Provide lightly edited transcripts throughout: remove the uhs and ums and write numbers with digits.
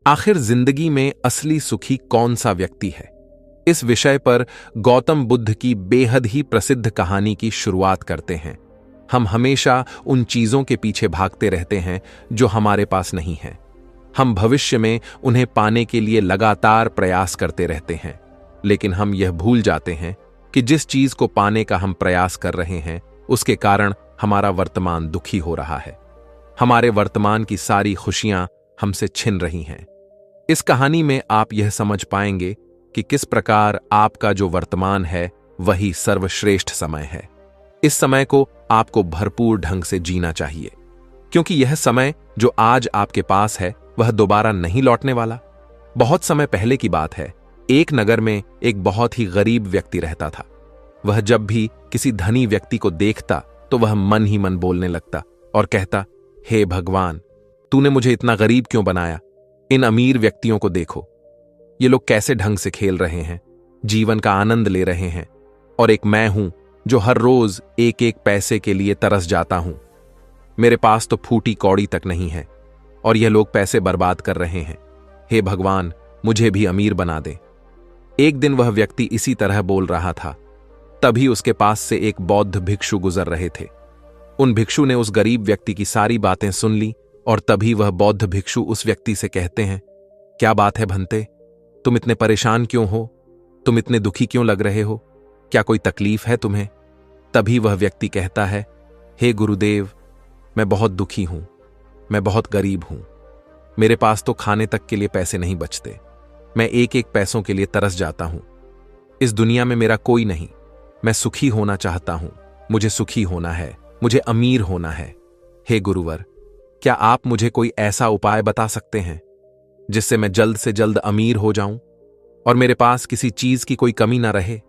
आखिर जिंदगी में असली सुखी कौन सा व्यक्ति है? इस विषय पर गौतम बुद्ध की बेहद ही प्रसिद्ध कहानी की शुरुआत करते हैं। हम हमेशा उन चीजों के पीछे भागते रहते हैं जो हमारे पास नहीं है। हम भविष्य में उन्हें पाने के लिए लगातार प्रयास करते रहते हैं, लेकिन हम यह भूल जाते हैं कि जिस चीज को पाने का हम प्रयास कर रहे हैं उसके कारण हमारा वर्तमान दुखी हो रहा है। हमारे वर्तमान की सारी खुशियां हमसे छिन रही हैं। इस कहानी में आप यह समझ पाएंगे कि किस प्रकार आपका जो वर्तमान है वही सर्वश्रेष्ठ समय है। इस समय को आपको भरपूर ढंग से जीना चाहिए, क्योंकि यह समय जो आज आपके पास है वह दोबारा नहीं लौटने वाला। बहुत समय पहले की बात है, एक नगर में एक बहुत ही गरीब व्यक्ति रहता था। वह जब भी किसी धनी व्यक्ति को देखता तो वह मन ही मन बोलने लगता और कहता, हे भगवान, तूने मुझे इतना गरीब क्यों बनाया? इन अमीर व्यक्तियों को देखो, ये लोग कैसे ढंग से खेल रहे हैं, जीवन का आनंद ले रहे हैं, और एक मैं हूं जो हर रोज एक एक पैसे के लिए तरस जाता हूं। मेरे पास तो फूटी कौड़ी तक नहीं है और यह लोग पैसे बर्बाद कर रहे हैं। हे भगवान, मुझे भी अमीर बना दे। एक दिन वह व्यक्ति इसी तरह बोल रहा था, तभी उसके पास से एक बौद्ध भिक्षु गुजर रहे थे। उन भिक्षु ने उस गरीब व्यक्ति की सारी बातें सुन ली और तभी वह बौद्ध भिक्षु उस व्यक्ति से कहते हैं, क्या बात है भंते, तुम इतने परेशान क्यों हो? तुम इतने दुखी क्यों लग रहे हो? क्या कोई तकलीफ है तुम्हें? तभी वह व्यक्ति कहता है, हे गुरुदेव, मैं बहुत दुखी हूं, मैं बहुत गरीब हूं। मेरे पास तो खाने तक के लिए पैसे नहीं बचते। मैं एक एक पैसों के लिए तरस जाता हूं। इस दुनिया में मेरा कोई नहीं। मैं सुखी होना चाहता हूं। मुझे सुखी होना है, मुझे अमीर होना है। हे गुरुवर, क्या आप मुझे कोई ऐसा उपाय बता सकते हैं जिससे मैं जल्द से जल्द अमीर हो जाऊं और मेरे पास किसी चीज की कोई कमी ना रहे?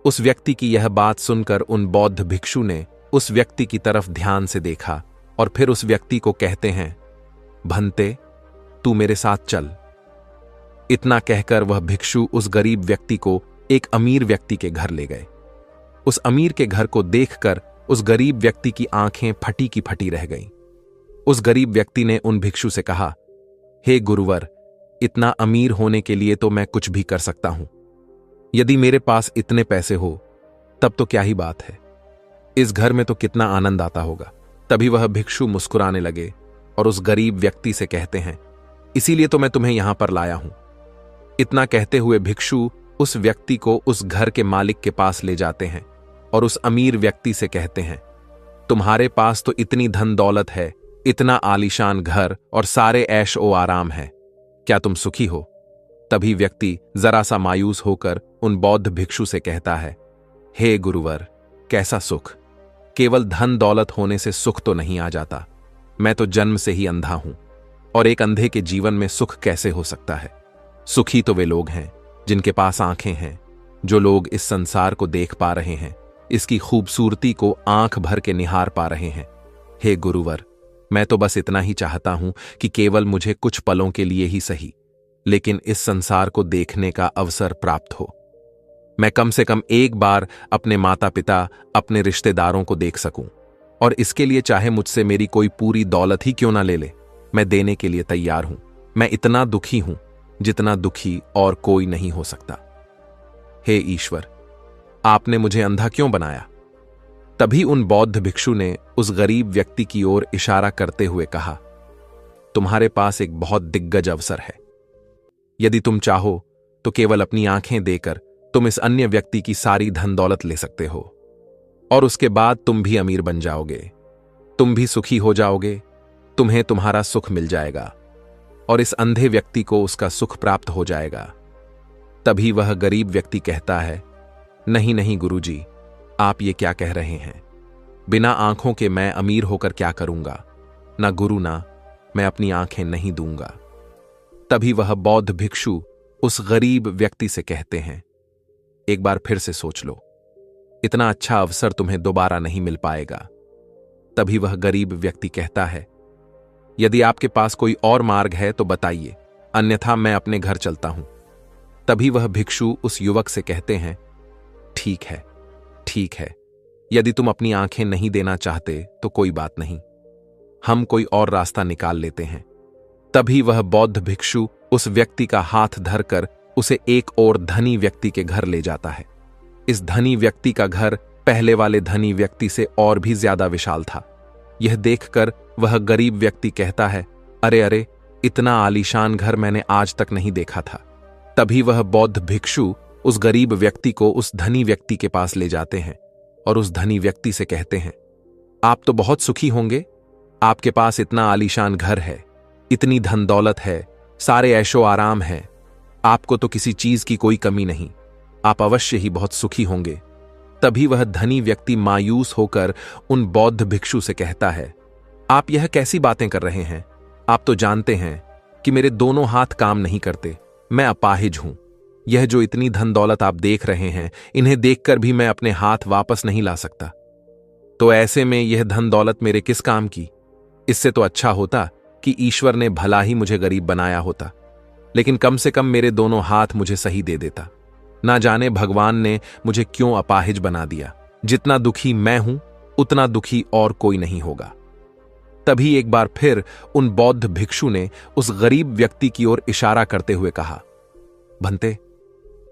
उस व्यक्ति की यह बात सुनकर उन बौद्ध भिक्षु ने उस व्यक्ति की तरफ ध्यान से देखा और फिर उस व्यक्ति को कहते हैं, भंते, तू मेरे साथ चल। इतना कहकर वह भिक्षु उस गरीब व्यक्ति को एक अमीर व्यक्ति के घर ले गए। उस अमीर के घर को देखकर उस गरीब व्यक्ति की आंखें फटी की फटी रह गईं। उस गरीब व्यक्ति ने उन भिक्षु से कहा, हे गुरुवर, इतना अमीर होने के लिए तो मैं कुछ भी कर सकता हूं। यदि मेरे पास इतने पैसे हो तब तो क्या ही बात है, इस घर में तो कितना आनंद आता होगा। तभी वह भिक्षु मुस्कुराने लगे और उस गरीब व्यक्ति से कहते हैं, इसीलिए तो मैं तुम्हें यहां पर लाया हूं। इतना कहते हुए भिक्षु उस व्यक्ति को उस घर के मालिक के पास ले जाते हैं और उस अमीर व्यक्ति से कहते हैं, तुम्हारे पास तो इतनी धन दौलत है, इतना आलीशान घर और सारे ऐश ओ आराम है, क्या तुम सुखी हो? तभी व्यक्ति जरा सा मायूस होकर उन बौद्ध भिक्षु से कहता है, हे गुरुवर, कैसा सुख? केवल धन दौलत होने से सुख तो नहीं आ जाता। मैं तो जन्म से ही अंधा हूं और एक अंधे के जीवन में सुख कैसे हो सकता है? सुखी तो वे लोग हैं जिनके पास आंखें हैं, जो लोग इस संसार को देख पा रहे हैं, इसकी खूबसूरती को आंख भर के निहार पा रहे हैं। हे गुरुवर, मैं तो बस इतना ही चाहता हूं कि केवल मुझे कुछ पलों के लिए ही सही, लेकिन इस संसार को देखने का अवसर प्राप्त हो। मैं कम से कम एक बार अपने माता पिता, अपने रिश्तेदारों को देख सकूं, और इसके लिए चाहे मुझसे मेरी कोई पूरी दौलत ही क्यों ना ले ले, मैं देने के लिए तैयार हूं। मैं इतना दुखी हूं जितना दुखी और कोई नहीं हो सकता। हे ईश्वर, आपने मुझे अंधा क्यों बनाया? तभी उन बौद्ध भिक्षु ने उस गरीब व्यक्ति की ओर इशारा करते हुए कहा, तुम्हारे पास एक बहुत दिग्गज अवसर है। यदि तुम चाहो तो केवल अपनी आंखें देकर तुम इस अन्य व्यक्ति की सारी धन दौलत ले सकते हो और उसके बाद तुम भी अमीर बन जाओगे, तुम भी सुखी हो जाओगे, तुम्हें तुम्हारा सुख मिल जाएगा और इस अंधे व्यक्ति को उसका सुख प्राप्त हो जाएगा। तभी वह गरीब व्यक्ति कहता है, नहीं नहीं गुरुजी, आप ये क्या कह रहे हैं? बिना आंखों के मैं अमीर होकर क्या करूंगा? ना गुरु, ना मैं अपनी आंखें नहीं दूंगा। तभी वह बौद्ध भिक्षु उस गरीब व्यक्ति से कहते हैं, एक बार फिर से सोच लो, इतना अच्छा अवसर तुम्हें दोबारा नहीं मिल पाएगा। तभी वह गरीब व्यक्ति कहता है, यदि आपके पास कोई और मार्ग है तो बताइए, अन्यथा मैं अपने घर चलता हूं। तभी वह भिक्षु उस युवक से कहते हैं, ठीक है, ठीक है, यदि तुम अपनी आंखें नहीं देना चाहते तो कोई बात नहीं, हम कोई और रास्ता निकाल लेते हैं। तभी वह बौद्ध भिक्षु उस व्यक्ति का हाथ धरकर उसे एक और धनी व्यक्ति के घर ले जाता है। इस धनी व्यक्ति का घर पहले वाले धनी व्यक्ति से और भी ज्यादा विशाल था। यह देखकर वह गरीब व्यक्ति कहता है, अरे अरे, इतना आलीशान घर मैंने आज तक नहीं देखा था। तभी वह बौद्ध भिक्षु उस गरीब व्यक्ति को उस धनी व्यक्ति के पास ले जाते हैं और उस धनी व्यक्ति से कहते हैं, आप तो बहुत सुखी होंगे, आपके पास इतना आलीशान घर है, इतनी धन दौलत है, सारे ऐशो आराम है, आपको तो किसी चीज की कोई कमी नहीं, आप अवश्य ही बहुत सुखी होंगे। तभी वह धनी व्यक्ति मायूस होकर उन बौद्ध भिक्षु से कहता है, आप यह कैसी बातें कर रहे हैं? आप तो जानते हैं कि मेरे दोनों हाथ काम नहीं करते, मैं अपाहिज हूं। यह जो इतनी धन दौलत आप देख रहे हैं, इन्हें देखकर भी मैं अपने हाथ वापस नहीं ला सकता। तो ऐसे में यह धन दौलत मेरे किस काम की? इससे तो अच्छा होता कि ईश्वर ने भला ही मुझे गरीब बनाया होता, लेकिन कम से कम मेरे दोनों हाथ मुझे सही दे देता। ना जाने भगवान ने मुझे क्यों अपाहिज बना दिया। जितना दुखी मैं हूं, उतना दुखी और कोई नहीं होगा। तभी एक बार फिर उन बौद्ध भिक्षु ने उस गरीब व्यक्ति की ओर इशारा करते हुए कहा, भंते,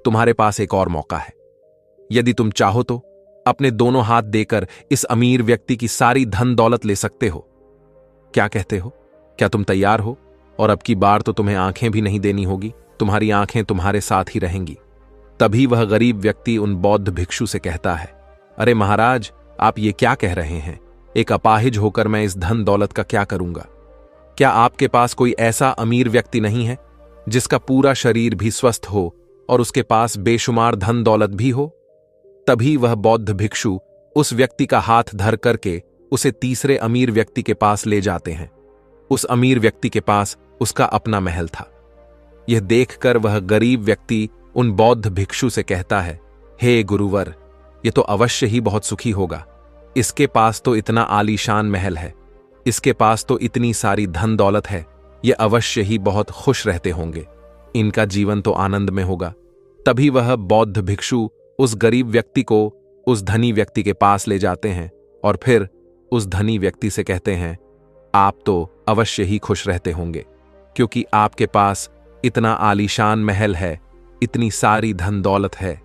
तुम्हारे पास एक और मौका है। यदि तुम चाहो तो अपने दोनों हाथ देकर इस अमीर व्यक्ति की सारी धन दौलत ले सकते हो। क्या कहते हो? क्या तुम तैयार हो? और अब की बार तो तुम्हें आंखें भी नहीं देनी होगी, तुम्हारी आंखें तुम्हारे साथ ही रहेंगी। तभी वह गरीब व्यक्ति उन बौद्ध भिक्षु से कहता है, अरे महाराज, आप ये क्या कह रहे हैं? एक अपाहिज होकर मैं इस धन दौलत का क्या करूंगा? क्या आपके पास कोई ऐसा अमीर व्यक्ति नहीं है जिसका पूरा शरीर भी स्वस्थ हो और उसके पास बेशुमार धन दौलत भी हो? तभी वह बौद्ध भिक्षु उस व्यक्ति का हाथ धर करके उसे तीसरे अमीर व्यक्ति के पास ले जाते हैं। उस अमीर व्यक्ति के पास उसका अपना महल था। यह देखकर वह गरीब व्यक्ति उन बौद्ध भिक्षु से कहता है, हे गुरुवर, यह तो अवश्य ही बहुत सुखी होगा। इसके पास तो इतना आलीशान महल है, इसके पास तो इतनी सारी धन दौलत है, ये अवश्य ही बहुत खुश रहते होंगे, इनका जीवन तो आनंद में होगा। तभी वह बौद्ध भिक्षु उस गरीब व्यक्ति को उस धनी व्यक्ति के पास ले जाते हैं और फिर उस धनी व्यक्ति से कहते हैं, आप तो अवश्य ही खुश रहते होंगे, क्योंकि आपके पास इतना आलीशान महल है, इतनी सारी धन दौलत है,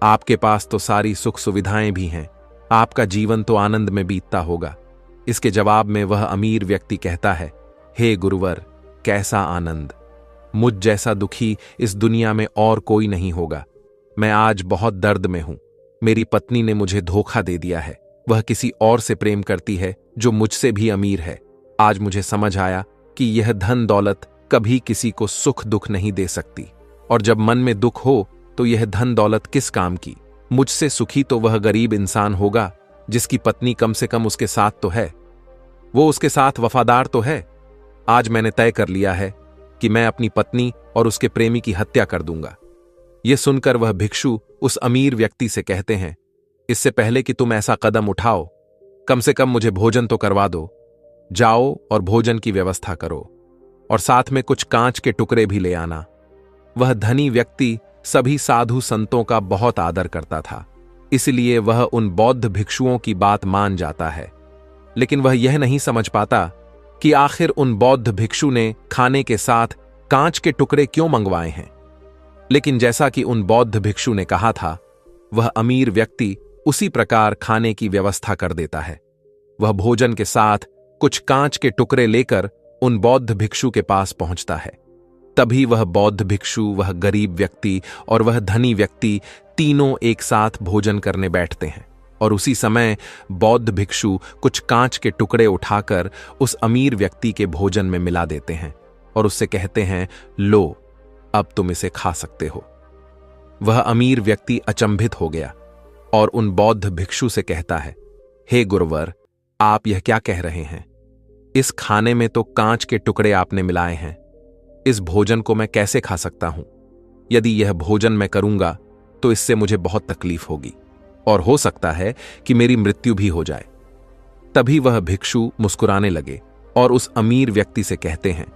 आपके पास तो सारी सुख सुविधाएं भी हैं, आपका जीवन तो आनंद में बीतता होगा। इसके जवाब में वह अमीर व्यक्ति कहता है, हे गुरुवर, कैसा आनंद! मुझ जैसा दुखी इस दुनिया में और कोई नहीं होगा। मैं आज बहुत दर्द में हूं। मेरी पत्नी ने मुझे धोखा दे दिया है, वह किसी और से प्रेम करती है जो मुझसे भी अमीर है। आज मुझे समझ आया कि यह धन दौलत कभी किसी को सुख दुख नहीं दे सकती, और जब मन में दुख हो तो यह धन दौलत किस काम की? मुझसे सुखी तो वह गरीब इंसान होगा जिसकी पत्नी कम से कम उसके साथ तो है, वो उसके साथ वफादार तो है। आज मैंने तय कर लिया है कि मैं अपनी पत्नी और उसके प्रेमी की हत्या कर दूंगा। यह सुनकर वह भिक्षु उस अमीर व्यक्ति से कहते हैं, इससे पहले कि तुम ऐसा कदम उठाओ, कम से कम मुझे भोजन तो करवा दो। जाओ और भोजन की व्यवस्था करो, और साथ में कुछ कांच के टुकड़े भी ले आना। वह धनी व्यक्ति सभी साधु संतों का बहुत आदर करता था, इसलिए वह उन बौद्ध भिक्षुओं की बात मान जाता है। लेकिन वह यह नहीं समझ पाता कि आखिर उन बौद्ध भिक्षु ने खाने के साथ कांच के टुकड़े क्यों मंगवाए हैं। लेकिन जैसा कि उन बौद्ध भिक्षु ने कहा था, वह अमीर व्यक्ति उसी प्रकार खाने की व्यवस्था कर देता है। वह भोजन के साथ कुछ कांच के टुकड़े लेकर उन बौद्ध भिक्षु के पास पहुंचता है। तभी वह बौद्ध भिक्षु, वह गरीब व्यक्ति और वह धनी व्यक्ति तीनों एक साथ भोजन करने बैठते हैं, और उसी समय बौद्ध भिक्षु कुछ कांच के टुकड़े उठाकर उस अमीर व्यक्ति के भोजन में मिला देते हैं और उससे कहते हैं, लो, अब तुम इसे खा सकते हो। वह अमीर व्यक्ति अचंभित हो गया और उन बौद्ध भिक्षु से कहता है, हे गुरुवर, आप यह क्या कह रहे हैं? इस खाने में तो कांच के टुकड़े आपने मिलाए हैं, इस भोजन को मैं कैसे खा सकता हूं? यदि यह भोजन मैं करूंगा तो इससे मुझे बहुत तकलीफ होगी और हो सकता है कि मेरी मृत्यु भी हो जाए। तभी वह भिक्षु मुस्कुराने लगे और उस अमीर व्यक्ति से कहते हैं,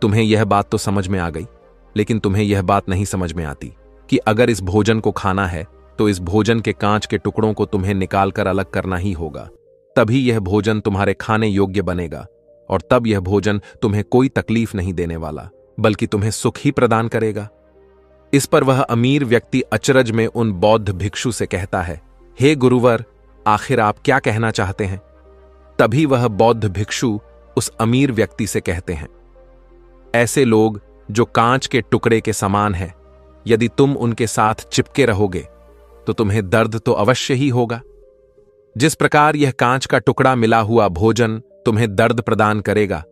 तुम्हें यह बात तो समझ में आ गई, लेकिन तुम्हें यह बात नहीं समझ में आती कि अगर इस भोजन को खाना है तो इस भोजन के कांच के टुकड़ों को तुम्हें निकालकर अलग करना ही होगा, तभी यह भोजन तुम्हारे खाने योग्य बनेगा और तब यह भोजन तुम्हें कोई तकलीफ नहीं देने वाला, बल्कि तुम्हें सुख ही प्रदान करेगा। इस पर वह अमीर व्यक्ति अचरज में उन बौद्ध भिक्षु से कहता है, हे गुरुवर, आखिर आप क्या कहना चाहते हैं? तभी वह बौद्ध भिक्षु उस अमीर व्यक्ति से कहते हैं, ऐसे लोग जो कांच के टुकड़े के समान है, यदि तुम उनके साथ चिपके रहोगे तो तुम्हें दर्द तो अवश्य ही होगा। जिस प्रकार यह कांच का टुकड़ा मिला हुआ भोजन तुम्हें दर्द प्रदान करेगा,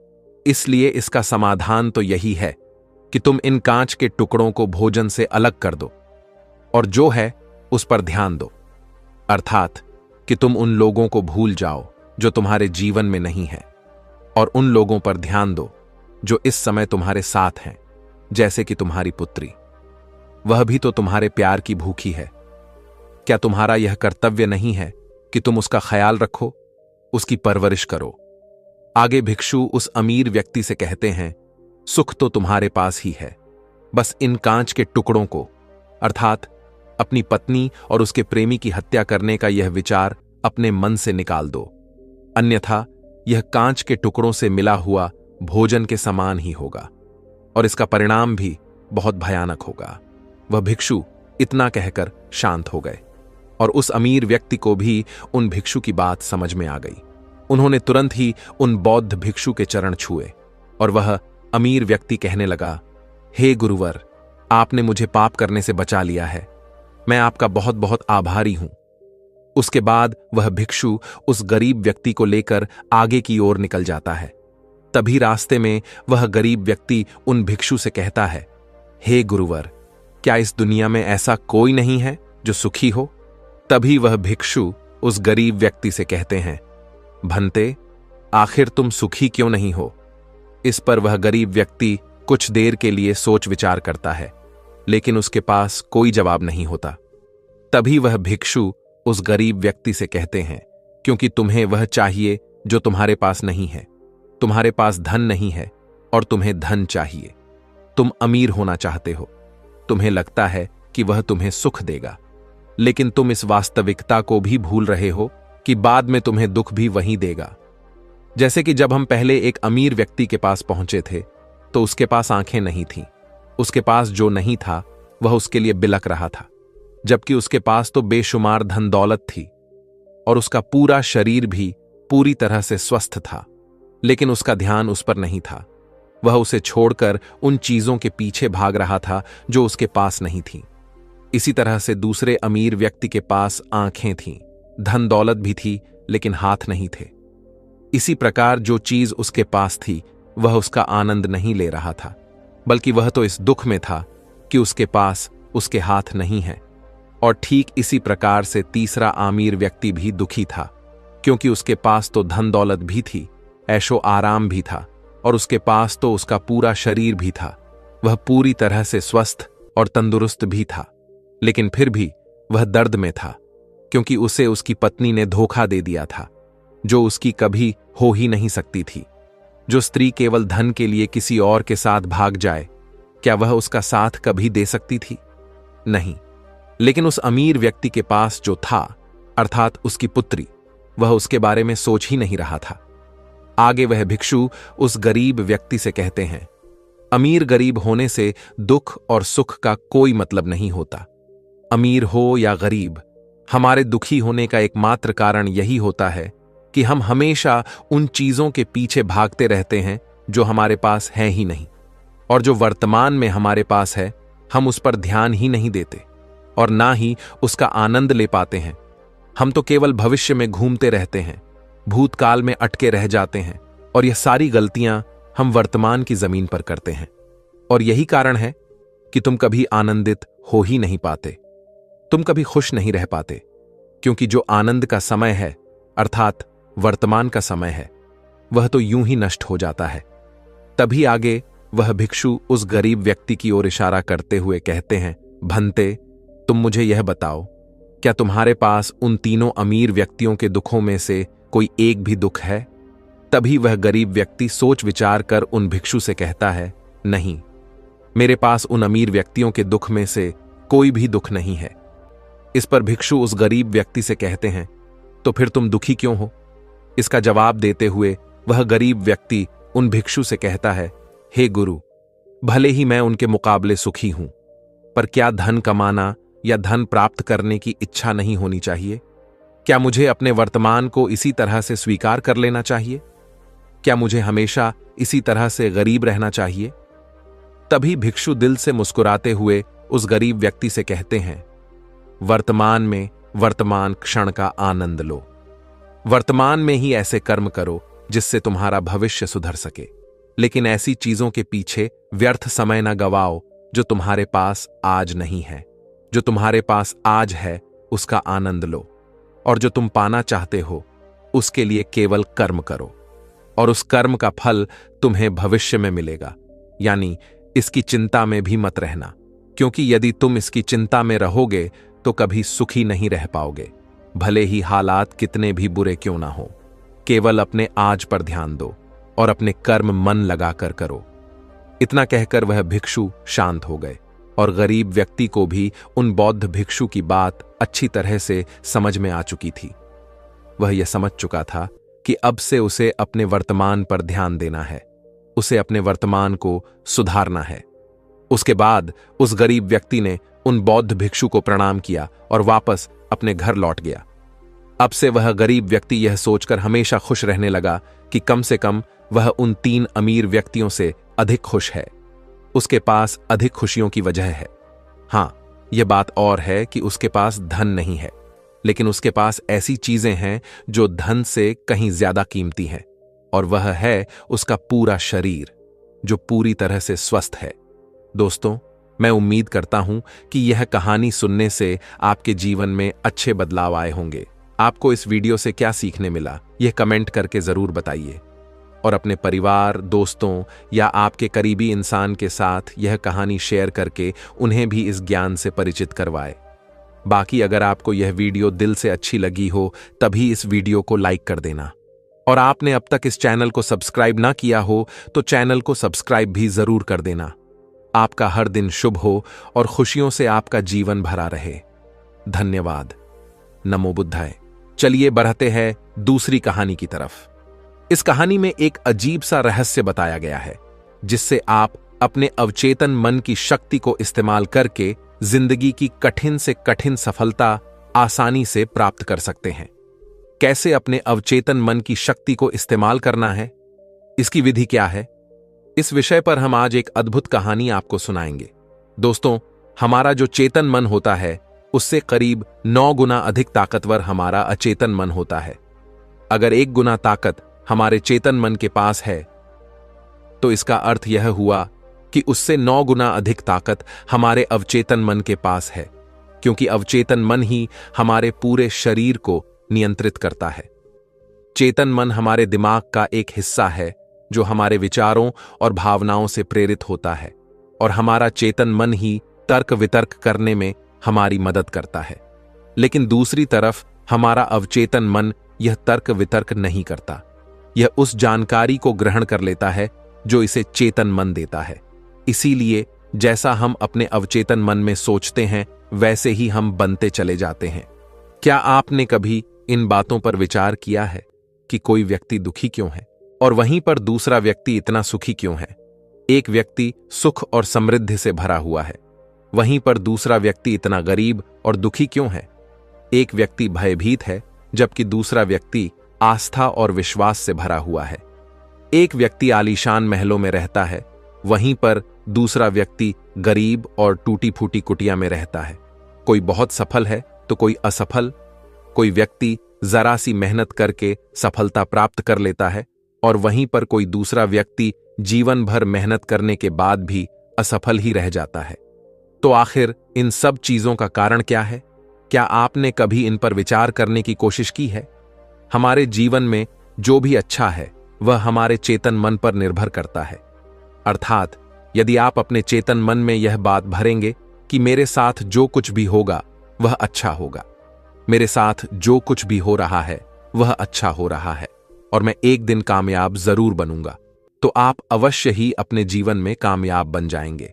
इसलिए इसका समाधान तो यही है कि तुम इन कांच के टुकड़ों को भोजन से अलग कर दो और जो है उस पर ध्यान दो, अर्थात कि तुम उन लोगों को भूल जाओ जो तुम्हारे जीवन में नहीं है और उन लोगों पर ध्यान दो जो इस समय तुम्हारे साथ हैं, जैसे कि तुम्हारी पुत्री। वह भी तो तुम्हारे प्यार की भूखी है। क्या तुम्हारा यह कर्तव्य नहीं है कि तुम उसका ख्याल रखो, उसकी परवरिश करो? आगे भिक्षु उस अमीर व्यक्ति से कहते हैं, सुख तो तुम्हारे पास ही है, बस इन कांच के टुकड़ों को, अर्थात अपनी पत्नी और उसके प्रेमी की हत्या करने का यह विचार अपने मन से निकाल दो, अन्यथा यह कांच के टुकड़ों से मिला हुआ भोजन के समान ही होगा और इसका परिणाम भी बहुत भयानक होगा। वह भिक्षु इतना कहकर शांत हो गए और उस अमीर व्यक्ति को भी उन भिक्षु की बात समझ में आ गई। उन्होंने तुरंत ही उन बौद्ध भिक्षु के चरण छुए और वह अमीर व्यक्ति कहने लगा, हे गुरुवर, आपने मुझे पाप करने से बचा लिया है, मैं आपका बहुत बहुत आभारी हूं। उसके बाद वह भिक्षु उस गरीब व्यक्ति को लेकर आगे की ओर निकल जाता है। तभी रास्ते में वह गरीब व्यक्ति उन भिक्षु से कहता है, हे गुरुवर, क्या इस दुनिया में ऐसा कोई नहीं है जो सुखी हो? तभी वह भिक्षु उस गरीब व्यक्ति से कहते हैं, भंते, आखिर तुम सुखी क्यों नहीं हो? इस पर वह गरीब व्यक्ति कुछ देर के लिए सोच विचार करता है, लेकिन उसके पास कोई जवाब नहीं होता। तभी वह भिक्षु उस गरीब व्यक्ति से कहते हैं, क्योंकि तुम्हें वह चाहिए जो तुम्हारे पास नहीं है। तुम्हारे पास धन नहीं है और तुम्हें धन चाहिए। तुम अमीर होना चाहते हो। तुम्हें लगता है कि वह तुम्हें सुख देगा, लेकिन तुम इस वास्तविकता को भी भूल रहे हो कि बाद में तुम्हें दुख भी वही देगा। जैसे कि जब हम पहले एक अमीर व्यक्ति के पास पहुंचे थे तो उसके पास आंखें नहीं थीं। उसके पास जो नहीं था वह उसके लिए बिलक रहा था, जबकि उसके पास तो बेशुमार धन दौलत थी और उसका पूरा शरीर भी पूरी तरह से स्वस्थ था, लेकिन उसका ध्यान उस पर नहीं था। वह उसे छोड़कर उन चीजों के पीछे भाग रहा था जो उसके पास नहीं थीं। इसी तरह से दूसरे अमीर व्यक्ति के पास आंखें थीं, धन दौलत भी थी, लेकिन हाथ नहीं थे। इसी प्रकार जो चीज उसके पास थी वह उसका आनंद नहीं ले रहा था, बल्कि वह तो इस दुख में था कि उसके पास उसके हाथ नहीं है। और ठीक इसी प्रकार से तीसरा अमीर व्यक्ति भी दुखी था, क्योंकि उसके पास तो धन दौलत भी थी, ऐशो आराम भी था और उसके पास तो उसका पूरा शरीर भी था। वह पूरी तरह से स्वस्थ और तंदुरुस्त भी था, लेकिन फिर भी वह दर्द में था, क्योंकि उसे उसकी पत्नी ने धोखा दे दिया था, जो उसकी कभी हो ही नहीं सकती थी। जो स्त्री केवल धन के लिए किसी और के साथ भाग जाए, क्या वह उसका साथ कभी दे सकती थी? नहीं। लेकिन उस अमीर व्यक्ति के पास जो था, अर्थात उसकी पुत्री, वह उसके बारे में सोच ही नहीं रहा था। आगे वह भिक्षु उस गरीब व्यक्ति से कहते हैं, अमीर गरीब होने से दुख और सुख का कोई मतलब नहीं होता। अमीर हो या गरीब, हमारे दुखी होने का एकमात्र कारण यही होता है कि हम हमेशा उन चीजों के पीछे भागते रहते हैं जो हमारे पास है ही नहीं, और जो वर्तमान में हमारे पास है हम उस पर ध्यान ही नहीं देते और ना ही उसका आनंद ले पाते हैं। हम तो केवल भविष्य में घूमते रहते हैं, भूतकाल में अटके रह जाते हैं, और यह सारी गलतियां हम वर्तमान की जमीन पर करते हैं। और यही कारण है कि तुम कभी आनंदित हो ही नहीं पाते, तुम कभी खुश नहीं रह पाते, क्योंकि जो आनंद का समय है, अर्थात वर्तमान का समय है, वह तो यूं ही नष्ट हो जाता है। तभी आगे वह भिक्षु उस गरीब व्यक्ति की ओर इशारा करते हुए कहते हैं, भंते, तुम मुझे यह बताओ, क्या तुम्हारे पास उन तीनों अमीर व्यक्तियों के दुखों में से कोई एक भी दुख है? तभी वह गरीब व्यक्ति सोच विचार कर उन भिक्षु से कहता है, नहीं, मेरे पास उन अमीर व्यक्तियों के दुख में से कोई भी दुख नहीं है। इस पर भिक्षु उस गरीब व्यक्ति से कहते हैं, तो फिर तुम दुखी क्यों हो? इसका जवाब देते हुए वह गरीब व्यक्ति उन भिक्षु से कहता है, हे गुरु, भले ही मैं उनके मुकाबले सुखी हूं, पर क्या धन कमाना या धन प्राप्त करने की इच्छा नहीं होनी चाहिए? क्या मुझे अपने वर्तमान को इसी तरह से स्वीकार कर लेना चाहिए? क्या मुझे हमेशा इसी तरह से गरीब रहना चाहिए? तभी भिक्षु दिल से मुस्कुराते हुए उस गरीब व्यक्ति से कहते हैं, वर्तमान में वर्तमान क्षण का आनंद लो। वर्तमान में ही ऐसे कर्म करो जिससे तुम्हारा भविष्य सुधर सके, लेकिन ऐसी चीजों के पीछे व्यर्थ समय न गवाओ जो तुम्हारे पास आज नहीं है। जो तुम्हारे पास आज है उसका आनंद लो, और जो तुम पाना चाहते हो उसके लिए केवल कर्म करो, और उस कर्म का फल तुम्हें भविष्य में मिलेगा। यानी इसकी चिंता में भी मत रहना, क्योंकि यदि तुम इसकी चिंता में रहोगे तो कभी सुखी नहीं रह पाओगे, भले ही हालात कितने भी बुरे क्यों ना हो। केवल अपने आज पर ध्यान दो और अपने कर्म मन लगाकर करो। इतना कहकर वह भिक्षु शांत हो गए, और गरीब व्यक्ति को भी उन बौद्ध भिक्षु की बात अच्छी तरह से समझ में आ चुकी थी। वह यह समझ चुका था कि अब से उसे अपने वर्तमान पर ध्यान देना है, उसे अपने वर्तमान को सुधारना है। उसके बाद उस गरीब व्यक्ति ने उन बौद्ध भिक्षु को प्रणाम किया और वापस अपने घर लौट गया। अब से वह गरीब व्यक्ति यह सोचकर हमेशा खुश रहने लगा कि कम से कम वह उन 3 अमीर व्यक्तियों से अधिक खुश है। उसके पास अधिक खुशियों की वजह है। हां, यह बात और है कि उसके पास धन नहीं है, लेकिन उसके पास ऐसी चीजें हैं जो धन से कहीं ज्यादा कीमती हैं, और वह है उसका पूरा शरीर जो पूरी तरह से स्वस्थ है। दोस्तों, मैं उम्मीद करता हूं कि यह कहानी सुनने से आपके जीवन में अच्छे बदलाव आए होंगे। आपको इस वीडियो से क्या सीखने मिला, यह कमेंट करके जरूर बताइए, और अपने परिवार, दोस्तों या आपके करीबी इंसान के साथ यह कहानी शेयर करके उन्हें भी इस ज्ञान से परिचित करवाए। बाकी अगर आपको यह वीडियो दिल से अच्छी लगी हो तभी इस वीडियो को लाइक कर देना, और आपने अब तक इस चैनल को सब्सक्राइब ना किया हो तो चैनल को सब्सक्राइब भी जरूर कर देना। आपका हर दिन शुभ हो और खुशियों से आपका जीवन भरा रहे। धन्यवाद। नमो बुद्धाय। चलिए बढ़ते हैं दूसरी कहानी की तरफ। इस कहानी में एक अजीब सा रहस्य बताया गया है, जिससे आप अपने अवचेतन मन की शक्ति को इस्तेमाल करके जिंदगी की कठिन से कठिन सफलता आसानी से प्राप्त कर सकते हैं। कैसे अपने अवचेतन मन की शक्ति को इस्तेमाल करना है, इसकी विधि क्या है, इस विषय पर हम आज एक अद्भुत कहानी आपको सुनाएंगे। दोस्तों, हमारा जो चेतन मन होता है उससे करीब 9 गुना अधिक ताकतवर हमारा अचेतन मन होता है। अगर 1 गुना ताकत हमारे चेतन मन के पास है तो इसका अर्थ यह हुआ कि उससे 9 गुना अधिक ताकत हमारे अवचेतन मन के पास है, क्योंकि अवचेतन मन ही हमारे पूरे शरीर को नियंत्रित करता है। चेतन मन हमारे दिमाग का एक हिस्सा है जो हमारे विचारों और भावनाओं से प्रेरित होता है, और हमारा चेतन मन ही तर्क वितर्क करने में हमारी मदद करता है। लेकिन दूसरी तरफ हमारा अवचेतन मन यह तर्क वितर्क नहीं करता। यह उस जानकारी को ग्रहण कर लेता है जो इसे चेतन मन देता है। इसीलिए जैसा हम अपने अवचेतन मन में सोचते हैं वैसे ही हम बनते चले जाते हैं। क्या आपने कभी इन बातों पर विचार किया है कि कोई व्यक्ति दुखी क्यों है और वहीं पर दूसरा व्यक्ति इतना सुखी क्यों है? एक व्यक्ति सुख और समृद्धि से भरा हुआ है, वहीं पर दूसरा व्यक्ति इतना गरीब और दुखी क्यों है? एक व्यक्ति भयभीत है जबकि दूसरा व्यक्ति आस्था और विश्वास से भरा हुआ है। एक व्यक्ति आलीशान महलों में रहता है, वहीं पर दूसरा व्यक्ति गरीब और टूटी फूटी कुटिया में रहता है। कोई बहुत सफल है तो कोई असफल। कोई व्यक्ति जरा सी मेहनत करके सफलता प्राप्त कर लेता है, और वहीं पर कोई दूसरा व्यक्ति जीवन भर मेहनत करने के बाद भी असफल ही रह जाता है। तो आखिर इन सब चीजों का कारण क्या है? क्या आपने कभी इन पर विचार करने की कोशिश की है? हमारे जीवन में जो भी अच्छा है वह हमारे चेतन मन पर निर्भर करता है। अर्थात यदि आप अपने चेतन मन में यह बात भरेंगे कि मेरे साथ जो कुछ भी होगा वह अच्छा होगा, मेरे साथ जो कुछ भी हो रहा है वह अच्छा हो रहा है, और मैं एक दिन कामयाब जरूर बनूंगा, तो आप अवश्य ही अपने जीवन में कामयाब बन जाएंगे।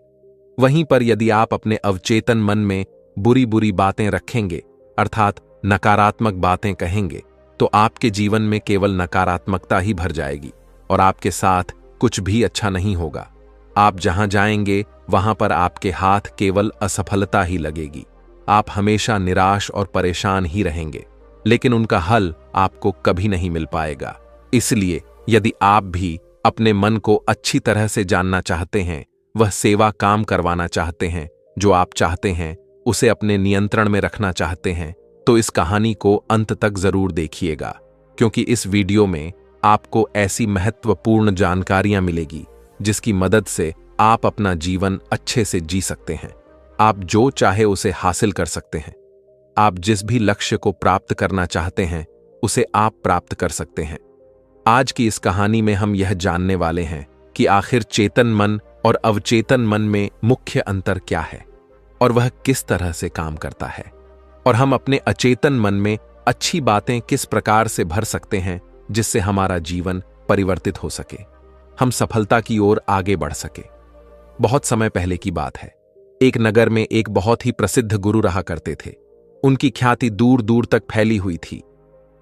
वहीं पर यदि आप अपने अवचेतन मन में बुरी बुरी बातें रखेंगे, अर्थात नकारात्मक बातें कहेंगे, तो आपके जीवन में केवल नकारात्मकता ही भर जाएगी, और आपके साथ कुछ भी अच्छा नहीं होगा। आप जहां जाएंगे वहां पर आपके हाथ केवल असफलता ही लगेगी। आप हमेशा निराश और परेशान ही रहेंगे, लेकिन उनका हल आपको कभी नहीं मिल पाएगा। इसलिए यदि आप भी अपने मन को अच्छी तरह से जानना चाहते हैं, वह सेवा काम करवाना चाहते हैं जो आप चाहते हैं, उसे अपने नियंत्रण में रखना चाहते हैं, तो इस कहानी को अंत तक जरूर देखिएगा, क्योंकि इस वीडियो में आपको ऐसी महत्वपूर्ण जानकारियां मिलेगी जिसकी मदद से आप अपना जीवन अच्छे से जी सकते हैं। आप जो चाहे उसे हासिल कर सकते हैं। आप जिस भी लक्ष्य को प्राप्त करना चाहते हैं उसे आप प्राप्त कर सकते हैं। आज की इस कहानी में हम यह जानने वाले हैं कि आखिर चेतन मन और अवचेतन मन में मुख्य अंतर क्या है और वह किस तरह से काम करता है, और हम अपने अचेतन मन में अच्छी बातें किस प्रकार से भर सकते हैं जिससे हमारा जीवन परिवर्तित हो सके, हम सफलता की ओर आगे बढ़ सके। बहुत समय पहले की बात है। एक नगर में एक बहुत ही प्रसिद्ध गुरु रहा करते थे। उनकी ख्याति दूर दूर तक फैली हुई थी।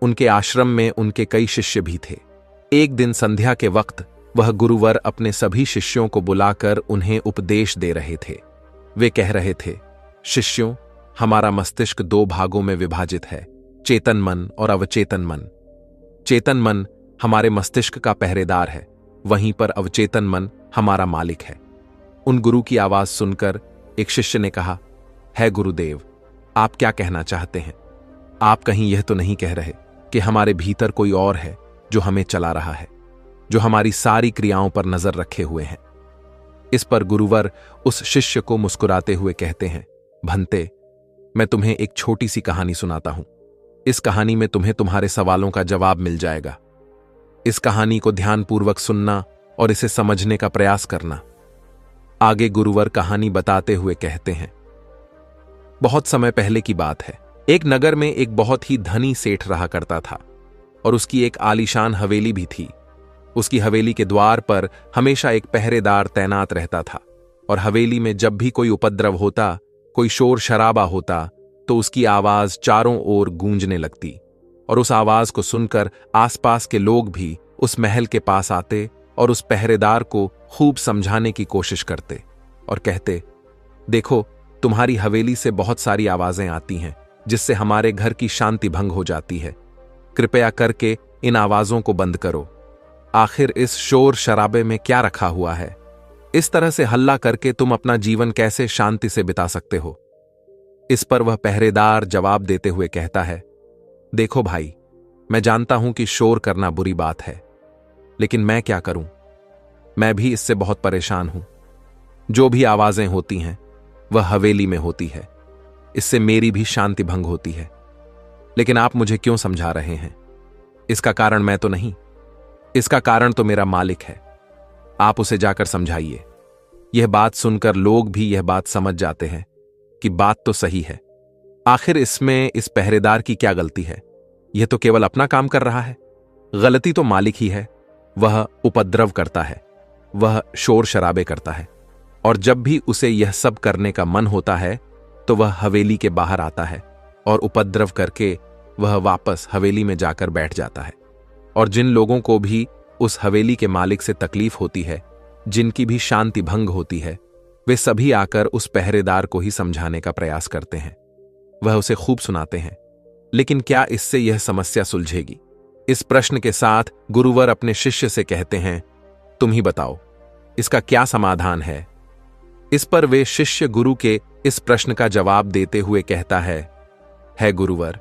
उनके आश्रम में उनके कई शिष्य भी थे। एक दिन संध्या के वक्त वह गुरुवर अपने सभी शिष्यों को बुलाकर उन्हें उपदेश दे रहे थे। वे कह रहे थे, शिष्यों, हमारा मस्तिष्क दो भागों में विभाजित है, चेतन मन और अवचेतन मन। चेतन मन हमारे मस्तिष्क का पहरेदार है, वहीं पर अवचेतन मन हमारा मालिक है। उन गुरु की आवाज सुनकर एक शिष्य ने कहा, है गुरुदेव, आप क्या कहना चाहते हैं? आप कहीं यह तो नहीं कह रहे कि हमारे भीतर कोई और है जो हमें चला रहा है, जो हमारी सारी क्रियाओं पर नजर रखे हुए हैं? इस पर गुरुवर उस शिष्य को मुस्कुराते हुए कहते हैं, भंते, मैं तुम्हें एक छोटी सी कहानी सुनाता हूं। इस कहानी में तुम्हें तुम्हारे सवालों का जवाब मिल जाएगा। इस कहानी को ध्यानपूर्वक सुनना और इसे समझने का प्रयास करना। आगे गुरुवर कहानी बताते हुए कहते हैं, बहुत समय पहले की बात है। एक नगर में एक बहुत ही धनी सेठ रहा करता था और उसकी एक आलीशान हवेली भी थी। उसकी हवेली के द्वार पर हमेशा एक पहरेदार तैनात रहता था और हवेली में जब भी कोई उपद्रव होता, कोई शोर शराबा होता, तो उसकी आवाज चारों ओर गूंजने लगती और उस आवाज को सुनकर आसपास के लोग भी उस महल के पास आते और उस पहरेदार को खूब समझाने की कोशिश करते और कहते, देखो, तुम्हारी हवेली से बहुत सारी आवाजें आती हैं जिससे हमारे घर की शांति भंग हो जाती है। कृपया करके इन आवाजों को बंद करो। आखिर इस शोर शराबे में क्या रखा हुआ है? इस तरह से हल्ला करके तुम अपना जीवन कैसे शांति से बिता सकते हो? इस पर वह पहरेदार जवाब देते हुए कहता है, देखो भाई, मैं जानता हूं कि शोर करना बुरी बात है, लेकिन मैं क्या करूं? मैं भी इससे बहुत परेशान हूं। जो भी आवाजें होती हैं वह हवेली में होती है, इससे मेरी भी शांति भंग होती है। लेकिन आप मुझे क्यों समझा रहे हैं? इसका कारण मैं तो नहीं, इसका कारण तो मेरा मालिक है। आप उसे जाकर समझाइए। यह बात सुनकर लोग भी यह बात समझ जाते हैं कि बात तो सही है। आखिर इसमें इस पहरेदार की क्या गलती है? यह तो केवल अपना काम कर रहा है। गलती तो मालिक ही है। वह उपद्रव करता है, वह शोर शराबे करता है, और जब भी उसे यह सब करने का मन होता है तो वह हवेली के बाहर आता है और उपद्रव करके वह वापस हवेली में जाकर बैठ जाता है। और जिन लोगों को भी उस हवेली के मालिक से तकलीफ होती है, जिनकी भी शांति भंग होती है, वे सभी आकर उस पहरेदार को ही समझाने का प्रयास करते हैं। वह उसे खूब सुनाते हैं, लेकिन क्या इससे यह समस्या सुलझेगी? इस प्रश्न के साथ गुरुवर अपने शिष्य से कहते हैं, तुम ही बताओ, इसका क्या समाधान है? इस पर वे शिष्य गुरु के इस प्रश्न का जवाब देते हुए कहता है गुरुवर,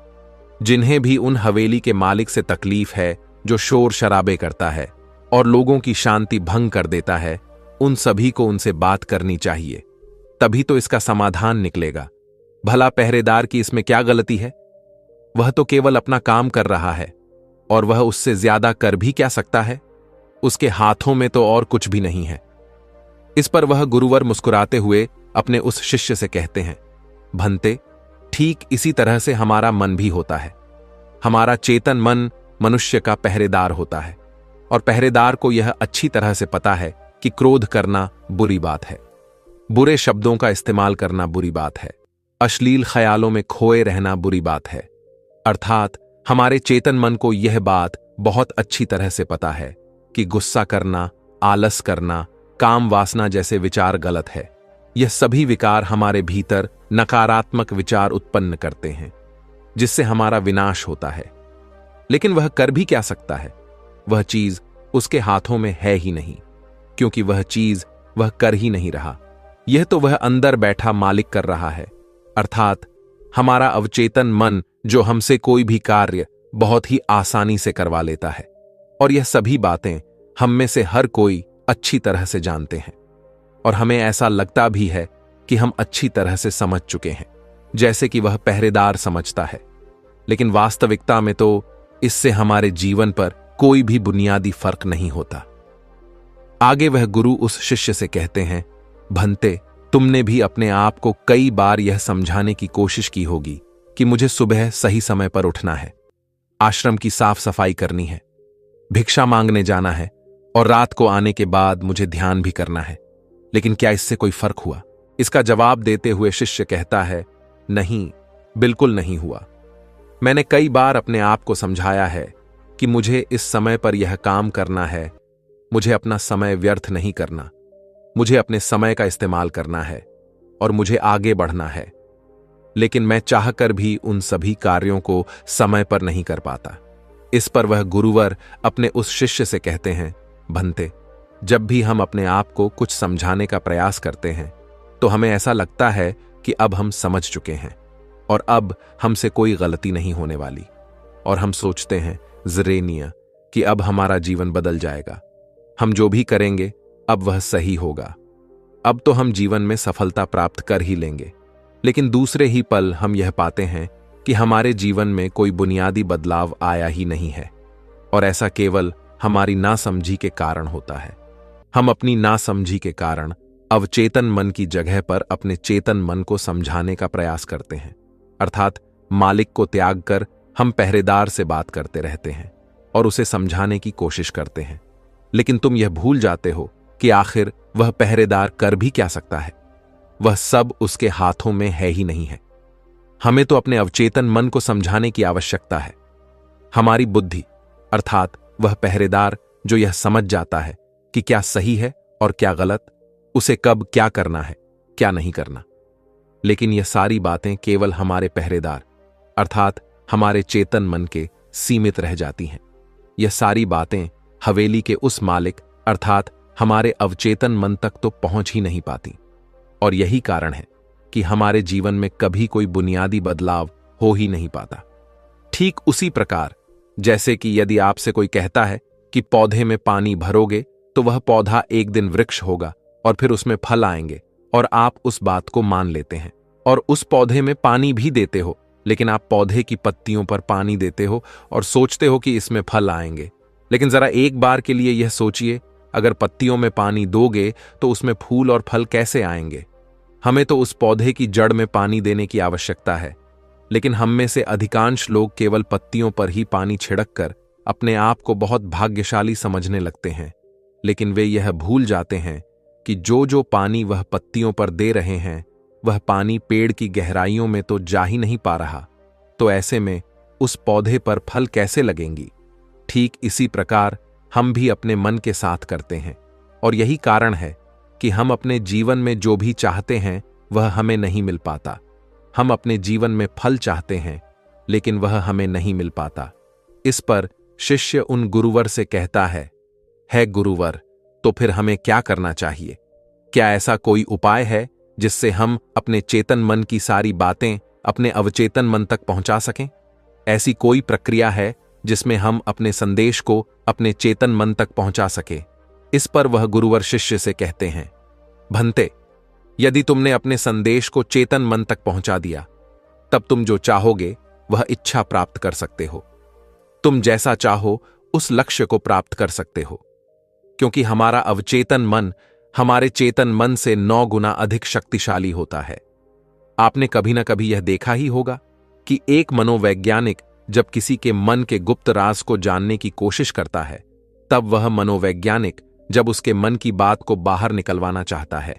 जिन्हें भी उन हवेली के मालिक से तकलीफ है जो शोर शराबे करता है और लोगों की शांति भंग कर देता है, उन सभी को उनसे बात करनी चाहिए, तभी तो इसका समाधान निकलेगा। भला पहरेदार की इसमें क्या गलती है? वह तो केवल अपना काम कर रहा है और वह उससे ज्यादा कर भी क्या सकता है? उसके हाथों में तो और कुछ भी नहीं है। इस पर वह गुरुवर मुस्कुराते हुए अपने उस शिष्य से कहते हैं, भंते, ठीक इसी तरह से हमारा मन भी होता है। हमारा चेतन मन मनुष्य का पहरेदार होता है और पहरेदार को यह अच्छी तरह से पता है कि क्रोध करना बुरी बात है, बुरे शब्दों का इस्तेमाल करना बुरी बात है, अश्लील ख्यालों में खोए रहना बुरी बात है। अर्थात हमारे चेतन मन को यह बात बहुत अच्छी तरह से पता है कि गुस्सा करना, आलस करना, काम वासना जैसे विचार गलत है। यह सभी विकार हमारे भीतर नकारात्मक विचार उत्पन्न करते हैं, जिससे हमारा विनाश होता है। लेकिन वह कर भी क्या सकता है? वह चीज उसके हाथों में है ही नहीं, क्योंकि वह चीज वह कर ही नहीं रहा। यह तो वह अंदर बैठा मालिक कर रहा है, अर्थात हमारा अवचेतन मन, जो हमसे कोई भी कार्य बहुत ही आसानी से करवा लेता है। और यह सभी बातें हम में से हर कोई अच्छी तरह से जानते हैं, और हमें ऐसा लगता भी है कि हम अच्छी तरह से समझ चुके हैं, जैसे कि वह पहरेदार समझता है। लेकिन वास्तविकता में तो इससे हमारे जीवन पर कोई भी बुनियादी फर्क नहीं होता। आगे वह गुरु उस शिष्य से कहते हैं, भंते, तुमने भी अपने आप को कई बार यह समझाने की कोशिश की होगी कि मुझे सुबह सही समय पर उठना है, आश्रम की साफ सफाई करनी है, भिक्षा मांगने जाना है, और रात को आने के बाद मुझे ध्यान भी करना है। लेकिन क्या इससे कोई फर्क हुआ? इसका जवाब देते हुए शिष्य कहता है, नहीं, बिल्कुल नहीं हुआ। मैंने कई बार अपने आप को समझाया है कि मुझे इस समय पर यह काम करना है, मुझे अपना समय व्यर्थ नहीं करना, मुझे अपने समय का इस्तेमाल करना है और मुझे आगे बढ़ना है। लेकिन मैं चाहकर भी उन सभी कार्यों को समय पर नहीं कर पाता। इस पर वह गुरुवर अपने उस शिष्य से कहते हैं, भंते, जब भी हम अपने आप को कुछ समझाने का प्रयास करते हैं तो हमें ऐसा लगता है कि अब हम समझ चुके हैं और अब हमसे कोई गलती नहीं होने वाली, और हम सोचते हैं ज़रेनिया कि अब हमारा जीवन बदल जाएगा, हम जो भी करेंगे अब वह सही होगा, अब तो हम जीवन में सफलता प्राप्त कर ही लेंगे। लेकिन दूसरे ही पल हम यह पाते हैं कि हमारे जीवन में कोई बुनियादी बदलाव आया ही नहीं है, और ऐसा केवल हमारी नासमझी के कारण होता है। हम अपनी नासमझी के कारण अवचेतन मन की जगह पर अपने चेतन मन को समझाने का प्रयास करते हैं, अर्थात मालिक को त्याग कर हम पहरेदार से बात करते रहते हैं और उसे समझाने की कोशिश करते हैं। लेकिन तुम यह भूल जाते हो कि आखिर वह पहरेदार कर भी क्या सकता है? वह सब उसके हाथों में है ही नहीं है। हमें तो अपने अवचेतन मन को समझाने की आवश्यकता है। हमारी बुद्धि, अर्थात वह पहरेदार जो यह समझ जाता है कि क्या सही है और क्या गलत, उसे कब क्या करना है, क्या नहीं करना। लेकिन यह सारी बातें केवल हमारे पहरेदार, अर्थात हमारे चेतन मन के सीमित रह जाती हैं। यह सारी बातें हवेली के उस मालिक, अर्थात हमारे अवचेतन मन तक तो पहुंच ही नहीं पाती, और यही कारण है कि हमारे जीवन में कभी कोई बुनियादी बदलाव हो ही नहीं पाता। ठीक उसी प्रकार जैसे कि यदि आपसे कोई कहता है कि पौधे में पानी भरोगे तो वह पौधा एक दिन वृक्ष होगा और फिर उसमें फल आएंगे, और आप उस बात को मान लेते हैं और उस पौधे में पानी भी देते हो, लेकिन आप पौधे की पत्तियों पर पानी देते हो और सोचते हो कि इसमें फल आएंगे। लेकिन जरा एक बार के लिए यह सोचिए, अगर पत्तियों में पानी दोगे तो उसमें फूल और फल कैसे आएंगे? हमें तो उस पौधे की जड़ में पानी देने की आवश्यकता है, लेकिन हम में से अधिकांश लोग केवल पत्तियों पर ही पानी छिड़क कर अपने आप को बहुत भाग्यशाली समझने लगते हैं। लेकिन वे यह भूल जाते हैं कि जो जो पानी वह पत्तियों पर दे रहे हैं, वह पानी पेड़ की गहराइयों में तो जा ही नहीं पा रहा, तो ऐसे में उस पौधे पर फल कैसे लगेंगी? ठीक इसी प्रकार हम भी अपने मन के साथ करते हैं, और यही कारण है कि हम अपने जीवन में जो भी चाहते हैं वह हमें नहीं मिल पाता। हम अपने जीवन में फल चाहते हैं, लेकिन वह हमें नहीं मिल पाता। इस पर शिष्य उन गुरुवर से कहता है गुरुवर, तो फिर हमें क्या करना चाहिए? क्या ऐसा कोई उपाय है जिससे हम अपने चेतन मन की सारी बातें अपने अवचेतन मन तक पहुंचा सकें? ऐसी कोई प्रक्रिया है जिसमें हम अपने संदेश को अपने चेतन मन तक पहुंचा सके? इस पर वह गुरुवर शिष्य से कहते हैं, भंते, यदि तुमने अपने संदेश को चेतन मन तक पहुंचा दिया, तब तुम जो चाहोगे वह इच्छा प्राप्त कर सकते हो। तुम जैसा चाहो उस लक्ष्य को प्राप्त कर सकते हो, क्योंकि हमारा अवचेतन मन हमारे चेतन मन से 9 गुना अधिक शक्तिशाली होता है। आपने कभी ना कभी यह देखा ही होगा कि एक मनोवैज्ञानिक जब किसी के मन के गुप्त राज को जानने की कोशिश करता है, तब वह मनोवैज्ञानिक जब उसके मन की बात को बाहर निकलवाना चाहता है,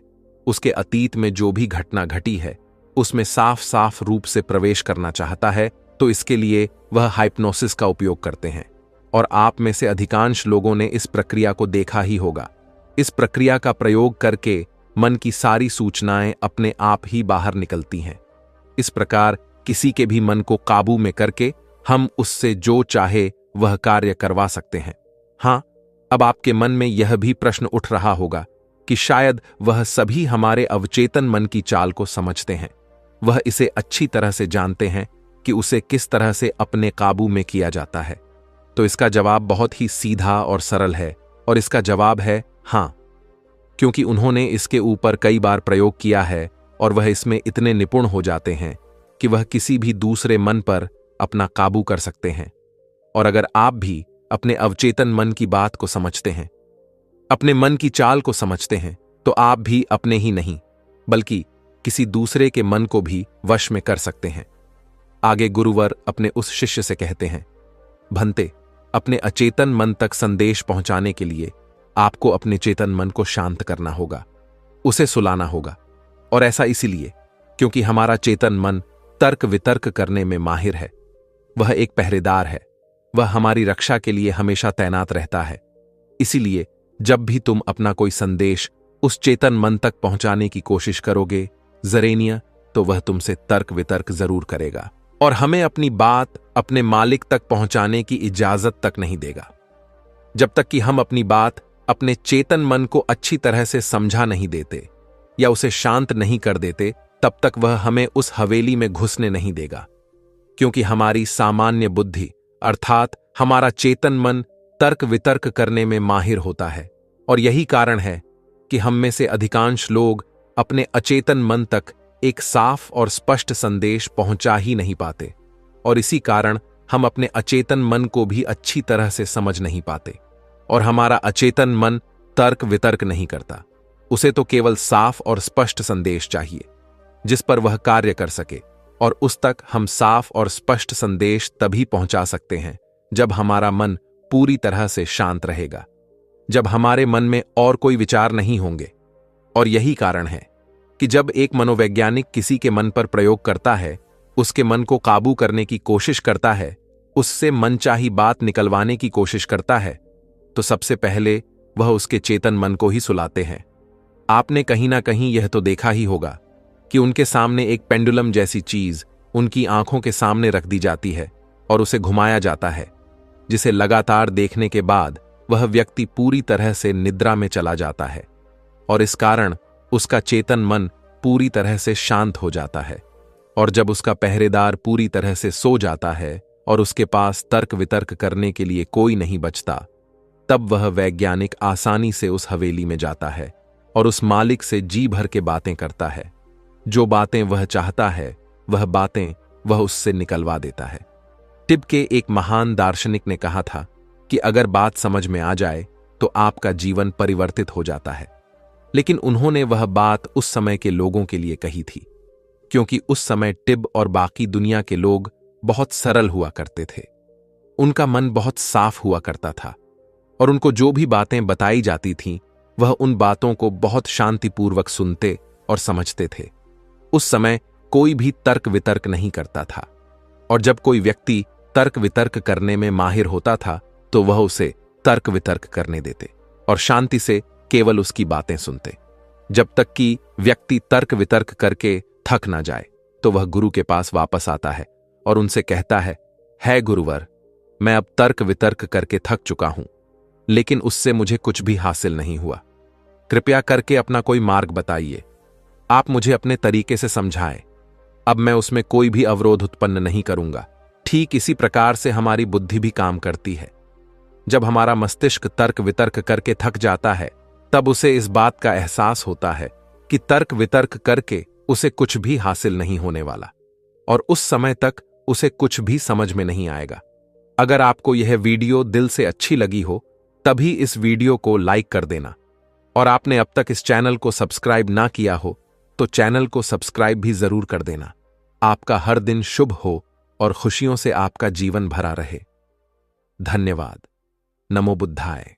उसके अतीत में जो भी घटना घटी है उसमें साफ साफ रूप से प्रवेश करना चाहता है, तो इसके लिए वह हाइप्नोसिस का उपयोग करते हैं। और आप में से अधिकांश लोगों ने इस प्रक्रिया को देखा ही होगा। इस प्रक्रिया का प्रयोग करके मन की सारी सूचनाएं अपने आप ही बाहर निकलती हैं। इस प्रकार किसी के भी मन को काबू में करके हम उससे जो चाहे वह कार्य करवा सकते हैं। हाँ, अब आपके मन में यह भी प्रश्न उठ रहा होगा कि शायद वह सभी हमारे अवचेतन मन की चाल को समझते हैं, वह इसे अच्छी तरह से जानते हैं कि उसे किस तरह से अपने काबू में किया जाता है। तो इसका जवाब बहुत ही सीधा और सरल है, और इसका जवाब है हाँ, क्योंकि उन्होंने इसके ऊपर कई बार प्रयोग किया है और वह इसमें इतने निपुण हो जाते हैं कि वह किसी भी दूसरे मन पर अपना काबू कर सकते हैं। और अगर आप भी अपने अवचेतन मन की बात को समझते हैं, अपने मन की चाल को समझते हैं, तो आप भी अपने ही नहीं बल्कि किसी दूसरे के मन को भी वश में कर सकते हैं। आगे गुरुवर अपने उस शिष्य से कहते हैं, भंते, अपने अचेतन मन तक संदेश पहुंचाने के लिए आपको अपने चेतन मन को शांत करना होगा, उसे सुलाना होगा। और ऐसा इसीलिए क्योंकि हमारा चेतन मन तर्क वितर्क करने में माहिर है। वह एक पहरेदार है, वह हमारी रक्षा के लिए हमेशा तैनात रहता है। इसीलिए जब भी तुम अपना कोई संदेश उस चेतन मन तक पहुंचाने की कोशिश करोगे जरेनिया, तो वह तुमसे तर्क वितर्क जरूर करेगा और हमें अपनी बात अपने मालिक तक पहुंचाने की इजाजत तक नहीं देगा। जब तक कि हम अपनी बात अपने चेतन मन को अच्छी तरह से समझा नहीं देते या उसे शांत नहीं कर देते, तब तक वह हमें उस हवेली में घुसने नहीं देगा। क्योंकि हमारी सामान्य बुद्धि अर्थात हमारा चेतन मन तर्क वितर्क करने में माहिर होता है, और यही कारण है कि हम में से अधिकांश लोग अपने अचेतन मन तक एक साफ और स्पष्ट संदेश पहुंचा ही नहीं पाते, और इसी कारण हम अपने अचेतन मन को भी अच्छी तरह से समझ नहीं पाते। और हमारा अचेतन मन तर्क वितर्क नहीं करता, उसे तो केवल साफ और स्पष्ट संदेश चाहिए जिस पर वह कार्य कर सके। और उस तक हम साफ और स्पष्ट संदेश तभी पहुंचा सकते हैं जब हमारा मन पूरी तरह से शांत रहेगा, जब हमारे मन में और कोई विचार नहीं होंगे। और यही कारण है कि जब एक मनोवैज्ञानिक किसी के मन पर प्रयोग करता है, उसके मन को काबू करने की कोशिश करता है, उससे मनचाही बात निकलवाने की कोशिश करता है, तो सबसे पहले वह उसके चेतन मन को ही सुलाते हैं। आपने कहीं ना कहीं यह तो देखा ही होगा कि उनके सामने एक पेंडुलम जैसी चीज उनकी आंखों के सामने रख दी जाती है और उसे घुमाया जाता है, जिसे लगातार देखने के बाद वह व्यक्ति पूरी तरह से निद्रा में चला जाता है, और इस कारण उसका चेतन मन पूरी तरह से शांत हो जाता है। और जब उसका पहरेदार पूरी तरह से सो जाता है और उसके पास तर्क वितर्क करने के लिए कोई नहीं बचता, तब वह वैज्ञानिक आसानी से उस हवेली में जाता है और उस मालिक से जी भर के बातें करता है। जो बातें वह चाहता है वह बातें वह उससे निकलवा देता है। टिब के एक महान दार्शनिक ने कहा था कि अगर बात समझ में आ जाए तो आपका जीवन परिवर्तित हो जाता है। लेकिन उन्होंने वह बात उस समय के लोगों के लिए कही थी, क्योंकि उस समय टिब और बाकी दुनिया के लोग बहुत सरल हुआ करते थे। उनका मन बहुत साफ हुआ करता था और उनको जो भी बातें बताई जाती थीं, वह उन बातों को बहुत शांतिपूर्वक सुनते और समझते थे। उस समय कोई भी तर्क वितर्क नहीं करता था, और जब कोई व्यक्ति तर्क वितर्क करने में माहिर होता था तो वह उसे तर्क वितर्क करने देते और शांति से केवल उसकी बातें सुनते, जब तक कि व्यक्ति तर्क वितर्क करके थक ना जाए। तो वह गुरु के पास वापस आता है और उनसे कहता है गुरुवर, मैं अब तर्क वितर्क करके थक चुका हूं, लेकिन उससे मुझे कुछ भी हासिल नहीं हुआ। कृपया करके अपना कोई मार्ग बताइए, आप मुझे अपने तरीके से समझाएं। अब मैं उसमें कोई भी अवरोध उत्पन्न नहीं करूंगा। ठीक इसी प्रकार से हमारी बुद्धि भी काम करती है। जब हमारा मस्तिष्क तर्क वितर्क करके थक जाता है, तब उसे इस बात का एहसास होता है कि तर्क वितर्क करके उसे कुछ भी हासिल नहीं होने वाला, और उस समय तक उसे कुछ भी समझ में नहीं आएगा। अगर आपको यह वीडियो दिल से अच्छी लगी हो, तभी इस वीडियो को लाइक कर देना, और आपने अब तक इस चैनल को सब्सक्राइब ना किया हो तो चैनल को सब्सक्राइब भी जरूर कर देना। आपका हर दिन शुभ हो और खुशियों से आपका जीवन भरा रहे। धन्यवाद। नमो बुद्धाय।